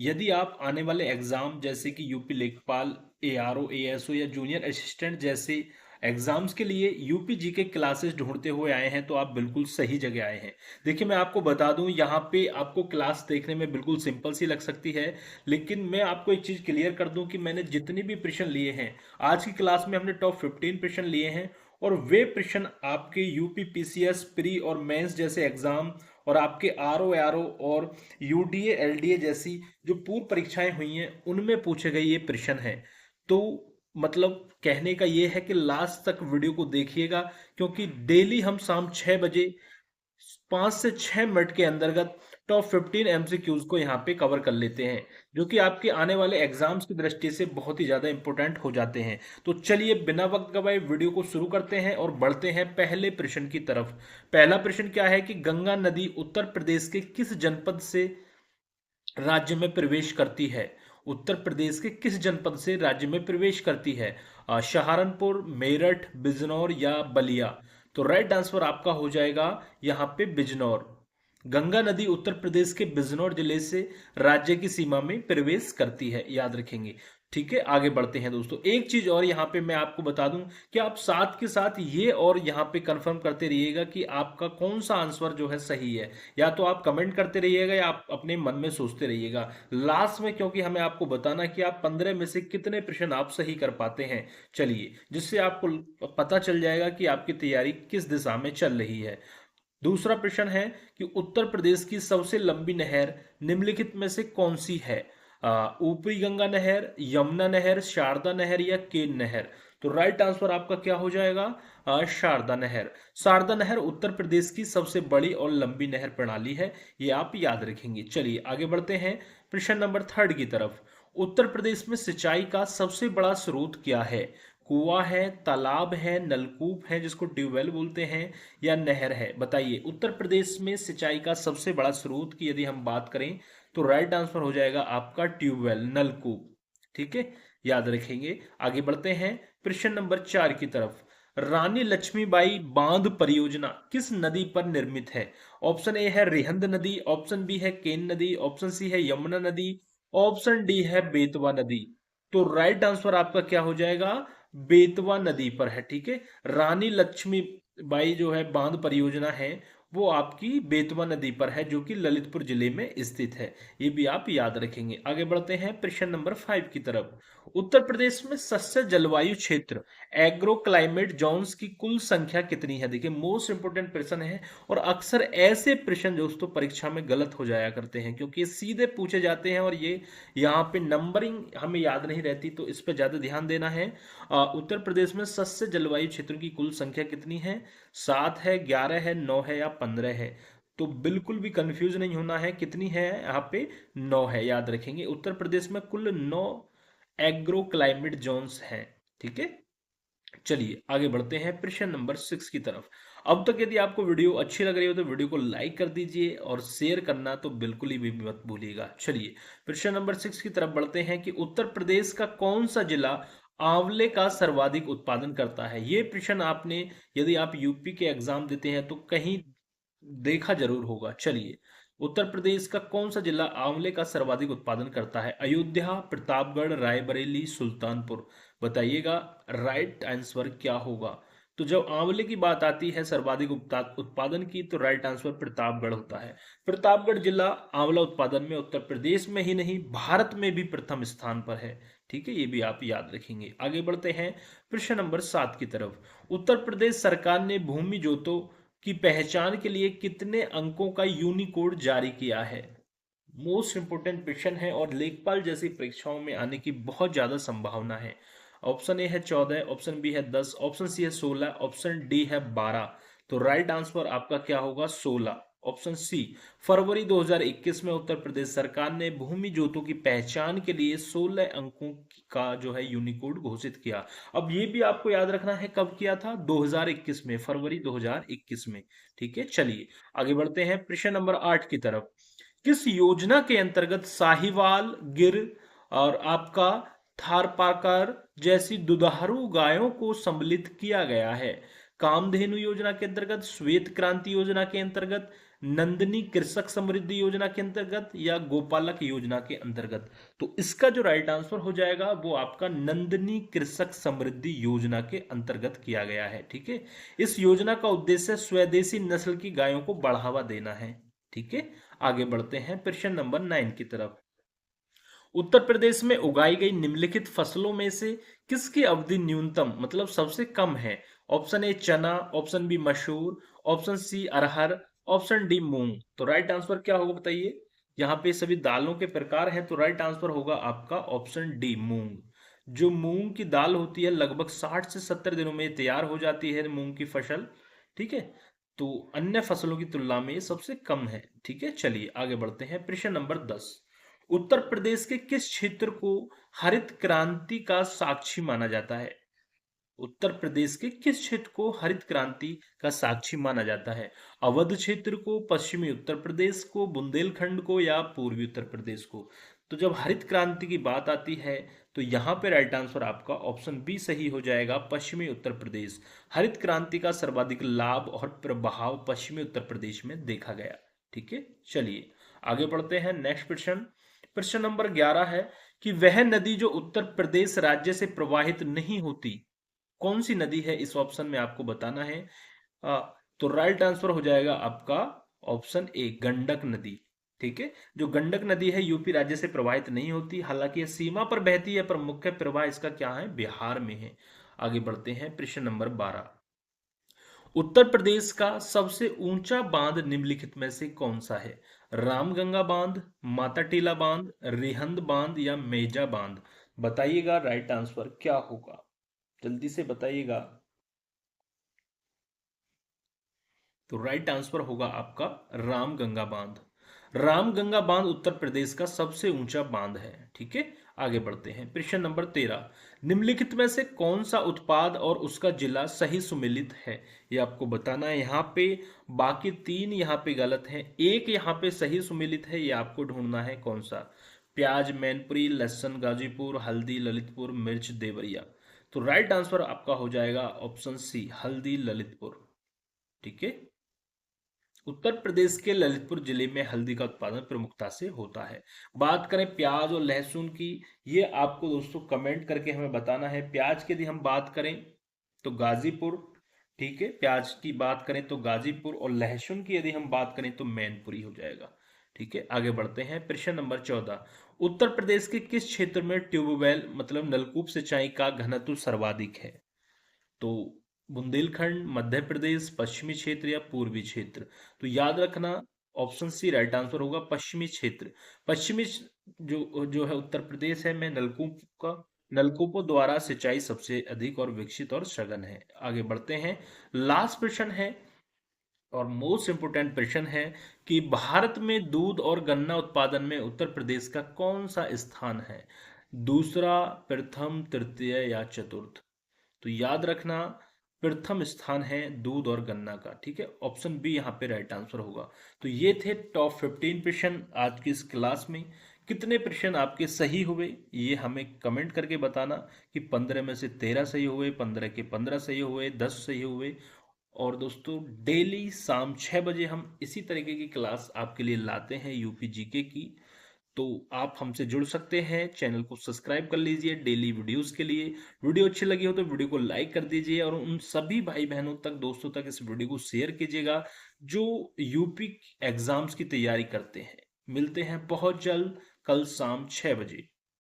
यदि आप आने वाले एग्जाम जैसे कि यूपी लेखपाल, एआरओ, एएसओ या जूनियर असिस्टेंट जैसे एग्जाम्स के लिए यूपी जी के क्लासेस ढूंढते हुए आए हैं तो आप बिल्कुल सही जगह आए हैं। देखिए मैं आपको बता दूं, यहाँ पे आपको क्लास देखने में बिल्कुल सिंपल सी लग सकती है, लेकिन मैं आपको एक चीज क्लियर कर दूं कि मैंने जितनी भी प्रश्न लिए हैं आज की क्लास में, हमने टॉप 15 प्रश्न लिए हैं। और वे प्रश्न आपके यूपी पीसीएस प्री और मेंस जैसे एग्जाम और आपके आरओ और यूडीए एलडीए जैसी जो पूर्व परीक्षाएं हुई हैं उनमें पूछे गए ये प्रश्न हैं। तो मतलब कहने का ये है कि लास्ट तक वीडियो को देखिएगा, क्योंकि डेली हम शाम 6 बजे 5 से 6 मिनट के अंतर्गत टॉप 15 एमसीक्यूज को यहाँ पे कवर कर लेते हैं, जो कि आपके आने वाले एग्जाम्स की दृष्टि से बहुत ही ज्यादा इंपॉर्टेंट हो जाते हैं। तो चलिए बिना वक्त गवाए वीडियो को शुरू करते हैं और बढ़ते हैं पहले प्रश्न की तरफ। पहला प्रश्न क्या है कि गंगा नदी उत्तर प्रदेश के किस जनपद से राज्य में प्रवेश करती है? उत्तर प्रदेश के किस जनपद से राज्य में प्रवेश करती है? सहारनपुर, मेरठ, बिजनौर या बलिया? तो राइट आंसर आपका हो जाएगा यहाँ पे बिजनौर। गंगा नदी उत्तर प्रदेश के बिजनौर जिले से राज्य की सीमा में प्रवेश करती है, याद रखेंगे। ठीक है, आगे बढ़ते हैं दोस्तों। एक चीज और यहाँ पे मैं आपको बता दूं कि आप साथ के साथ ये और यहाँ पे कंफर्म करते रहिएगा कि आपका कौन सा आंसर जो है सही है। या तो आप कमेंट करते रहिएगा या आप अपने मन में सोचते रहिएगा लास्ट में, क्योंकि हमें आपको बताना कि आप 15 में से कितने प्रश्न आप सही कर पाते हैं। चलिए, जिससे आपको पता चल जाएगा कि आपकी तैयारी किस दिशा में चल रही है। दूसरा प्रश्न है कि उत्तर प्रदेश की सबसे लंबी नहर निम्नलिखित में से कौन सी है? ऊपरी गंगा नहर, यमुना नहर, शारदा नहर या केन नहर? तो राइट आंसर आपका क्या हो जाएगा? शारदा नहर। शारदा नहर उत्तर प्रदेश की सबसे बड़ी और लंबी नहर प्रणाली है, ये आप याद रखेंगे। चलिए आगे बढ़ते हैं प्रश्न नंबर थर्ड की तरफ। उत्तर प्रदेश में सिंचाई का सबसे बड़ा स्रोत क्या है? कुआं है, तालाब है, नलकूप है जिसको ट्यूबवेल बोलते हैं, या नहर है? बताइए, उत्तर प्रदेश में सिंचाई का सबसे बड़ा स्रोत की यदि हम बात करें तो राइट आंसर हो जाएगा आपका ट्यूबवेल, नलकूप। ठीक है, याद रखेंगे। आगे बढ़ते हैं प्रश्न नंबर 4 की तरफ। रानी लक्ष्मीबाई बांध परियोजना किस नदी पर निर्मित है? ऑप्शन ए है रिहंद नदी, ऑप्शन बी है केन नदी, ऑप्शन सी है यमुना नदी, ऑप्शन डी है बेतवा नदी। तो राइट आंसर आपका क्या हो जाएगा? बेतवा नदी पर है। ठीक है, रानी लक्ष्मीबाई जो है बांध परियोजना है वो आपकी बेतवा नदी पर है, जो कि ललितपुर जिले में स्थित है। ये भी आप याद रखेंगे। आगे बढ़ते हैं प्रश्न नंबर 5 की तरफ। उत्तर प्रदेश में सस्य जलवायु क्षेत्र एग्रो क्लाइमेट जोन्स की कुल संख्या कितनी है? देखिए मोस्ट इंपोर्टेंट प्रश्न है, और अक्सर ऐसे प्रश्न दोस्तों परीक्षा में गलत हो जाया करते हैं, क्योंकि ये सीधे पूछे जाते हैं और ये यहाँ पे नंबरिंग हमें याद नहीं रहती, तो इस पर ज्यादा ध्यान देना है। उत्तर प्रदेश में सस्य जलवायु क्षेत्रों की कुल संख्या कितनी है? 7 है, 11 है, 9 है या 15 है? तो बिल्कुल भी कंफ्यूज नहीं होना है, कितनी है यहाँ पे? 9 है, याद रखेंगे। उत्तर प्रदेश में कुल 9 एग्रो क्लाइमेट जोन्स हैं। ठीक है, चलिए आगे बढ़ते हैं प्रश्न नंबर 6 की तरफ। अब तक यदि आपको वीडियो अच्छी लग रही हो तो वीडियो को लाइक कर दीजिए और शेयर करना तो बिल्कुल ही भी मत भूलिएगा। चलिए प्रश्न नंबर 6 की तरफ बढ़ते हैं कि उत्तर प्रदेश का कौन सा जिला आंवले का सर्वाधिक उत्पादन करता है? ये प्रश्न आपने, यदि आप यूपी के एग्जाम देते हैं तो कहीं देखा जरूर होगा। चलिए, उत्तर प्रदेश का कौन सा जिला आंवले का सर्वाधिक उत्पादन करता है? अयोध्या, प्रतापगढ़, रायबरेली, सुल्तानपुर? बताइएगा राइट आंसर क्या होगा। तो जब आंवले की बात आती है सर्वाधिक उत्पादन की, तो राइट आंसर प्रतापगढ़ होता है। प्रतापगढ़ जिला आंवला उत्पादन में उत्तर प्रदेश में ही नहीं भारत में भी प्रथम स्थान पर है। ठीक है, ये भी आप याद रखेंगे। आगे बढ़ते हैं प्रश्न नंबर 7 की तरफ। उत्तर प्रदेश सरकार ने भूमि जोतों की पहचान के लिए कितने अंकों का यूनिकोड जारी किया है? मोस्ट इंपोर्टेंट प्रश्न है और लेखपाल जैसी परीक्षाओं में आने की बहुत ज्यादा संभावना है। ऑप्शन ए है 14, ऑप्शन बी है 10, ऑप्शन सी है 16, ऑप्शन डी है 12। तो राइट आंसर आपका क्या होगा? 16, ऑप्शन सी। फरवरी 2021 में उत्तर प्रदेश सरकार ने भूमि जोतों की पहचान के लिए 16 अंकों का जो है यूनिकोड घोषित किया। अब ये भी आपको याद रखना है कब किया था? 2021 में, फरवरी 2021 में। ठीक है, चलिए आगे बढ़ते हैं प्रश्न नंबर 8 की तरफ। किस योजना के अंतर्गत साहिवाल, गिर और आपका थारपारकर जैसी दुधारू गायों को सम्मिलित किया गया है? कामधेनु योजना के अंतर्गत, श्वेत क्रांति योजना के अंतर्गत, नंदिनी कृषक समृद्धि योजना के अंतर्गत या गोपालक योजना के अंतर्गत? तो इसका जो राइट आंसर हो जाएगा वो आपका नंदिनी कृषक समृद्धि योजना के अंतर्गत किया गया है। ठीक है, इस योजना का उद्देश्य स्वदेशी नस्ल की गायों को बढ़ावा देना है। ठीक है, आगे बढ़ते हैं प्रश्न नंबर 9 की तरफ। उत्तर प्रदेश में उगाई गई निम्नलिखित फसलों में से किसकी अवधि न्यूनतम मतलब सबसे कम है? ऑप्शन ए चना, ऑप्शन बी मसूर, ऑप्शन सी अरहर, ऑप्शन डी मूंग। तो राइट आंसर क्या होगा बताइए। यहाँ पे सभी दालों के प्रकार हैं, तो राइट आंसर होगा आपका ऑप्शन डी मूंग। जो मूंग की दाल होती है लगभग 60 से 70 दिनों में तैयार हो जाती है मूंग की फसल। ठीक है, तो अन्य फसलों की तुलना में ये सबसे कम है। ठीक है, चलिए आगे बढ़ते हैं प्रश्न नंबर 10। उत्तर प्रदेश के किस क्षेत्र को हरित क्रांति का साक्षी माना जाता है? उत्तर प्रदेश के किस क्षेत्र को हरित क्रांति का साक्षी माना जाता है? अवध क्षेत्र को, पश्चिमी उत्तर प्रदेश को, बुंदेलखंड को या पूर्वी उत्तर प्रदेश को? तो जब हरित क्रांति की बात आती है तो यहाँ पे राइट आंसर आपका ऑप्शन बी सही हो जाएगा, पश्चिमी उत्तर प्रदेश। हरित क्रांति का सर्वाधिक लाभ और प्रभाव पश्चिमी उत्तर प्रदेश में देखा गया। ठीक है, चलिए आगे बढ़ते हैं नेक्स्ट प्रश्न। प्रश्न नंबर 11 है कि वह नदी जो उत्तर प्रदेश राज्य से प्रवाहित नहीं होती कौन सी नदी है? इस ऑप्शन में आपको बताना है। आ, तो राइट आंसर हो जाएगा आपका ऑप्शन ए गंडक नदी। ठीक है, जो गंडक नदी है यूपी राज्य से प्रवाहित नहीं होती, हालांकि यह सीमा पर बहती है, पर मुख्य प्रवाह इसका क्या है? बिहार में है। आगे बढ़ते हैं प्रश्न नंबर 12। उत्तर प्रदेश का सबसे ऊंचा बांध निम्नलिखित में से कौन सा है? रामगंगा बांध, माता टीला बांध, रिहंद बांध या मेजा बांध? बताइएगा राइट आंसर क्या होगा, जल्दी से बताइएगा। तो राइट आंसर होगा आपका रामगंगा बांध। रामगंगा बांध उत्तर प्रदेश का सबसे ऊंचा बांध है। ठीक है, आगे बढ़ते हैं प्रश्न नंबर 13। निम्नलिखित में से कौन सा उत्पाद और उसका जिला सही सुमेलित है? ये आपको बताना है यहाँ पे। बाकी तीन यहाँ पे गलत हैं, एक यहाँ पे सही सुमेलित है, ये आपको ढूंढना है कौन सा। प्याज मैनपुरी, लहसुन गाजीपुर, हल्दी ललितपुर, मिर्च देवरिया। तो राइट आंसर आपका हो जाएगा ऑप्शन सी हल्दी ललितपुर। ठीक है, उत्तर प्रदेश के ललितपुर जिले में हल्दी का उत्पादन प्रमुखता से होता है। बात करें प्याज और लहसुन की, ये आपको दोस्तों कमेंट करके हमें बताना है। प्याज की यदि हम बात करें तो गाजीपुर। ठीक है, प्याज की बात करें तो गाजीपुर, और लहसुन की यदि हम बात करें तो मैनपुरी हो जाएगा। ठीक है, आगे बढ़ते हैं प्रश्न नंबर 14। उत्तर प्रदेश के किस क्षेत्र में ट्यूबवेल मतलब नलकूप सिंचाई का घनत्व सर्वाधिक है? तो बुंदेलखंड, मध्य प्रदेश, पश्चिमी क्षेत्र या पूर्वी क्षेत्र? तो याद रखना ऑप्शन सी राइट आंसर होगा पश्चिमी क्षेत्र। पश्चिमी जो जो है उत्तर प्रदेश है में नलकूपों द्वारा सिंचाई सबसे अधिक और विकसित और सघन है। आगे बढ़ते हैं, लास्ट प्रश्न है और मोस्ट इंपोर्टेंट प्रश्न है कि भारत में दूध और गन्ना उत्पादन में उत्तर प्रदेश का कौन सा स्थान है? दूसरा, प्रथम, तृतीय या चतुर्थ? तो याद रखना प्रथम स्थान है दूध और गन्ना का। ठीक है, ऑप्शन बी यहाँ पे राइट आंसर होगा। तो ये थे टॉप 15 प्रश्न आज की इस क्लास में। कितने प्रश्न आपके सही हुए ये हमें कमेंट करके बताना कि 15 में से 13 सही हुए, 15 के 15 सही हुए, 10 सही हुए। और दोस्तों डेली शाम 6 बजे हम इसी तरीके की क्लास आपके लिए लाते हैं यूपी जीके की। तो आप हमसे जुड़ सकते हैं, चैनल को सब्सक्राइब कर लीजिए डेली वीडियोस के लिए। वीडियो अच्छी लगी हो तो वीडियो को लाइक कर दीजिए और उन सभी भाई बहनों तक, दोस्तों तक इस वीडियो को शेयर कीजिएगा जो यूपी एग्जाम्स की तैयारी करते हैं। मिलते हैं बहुत जल्द कल शाम 6 बजे।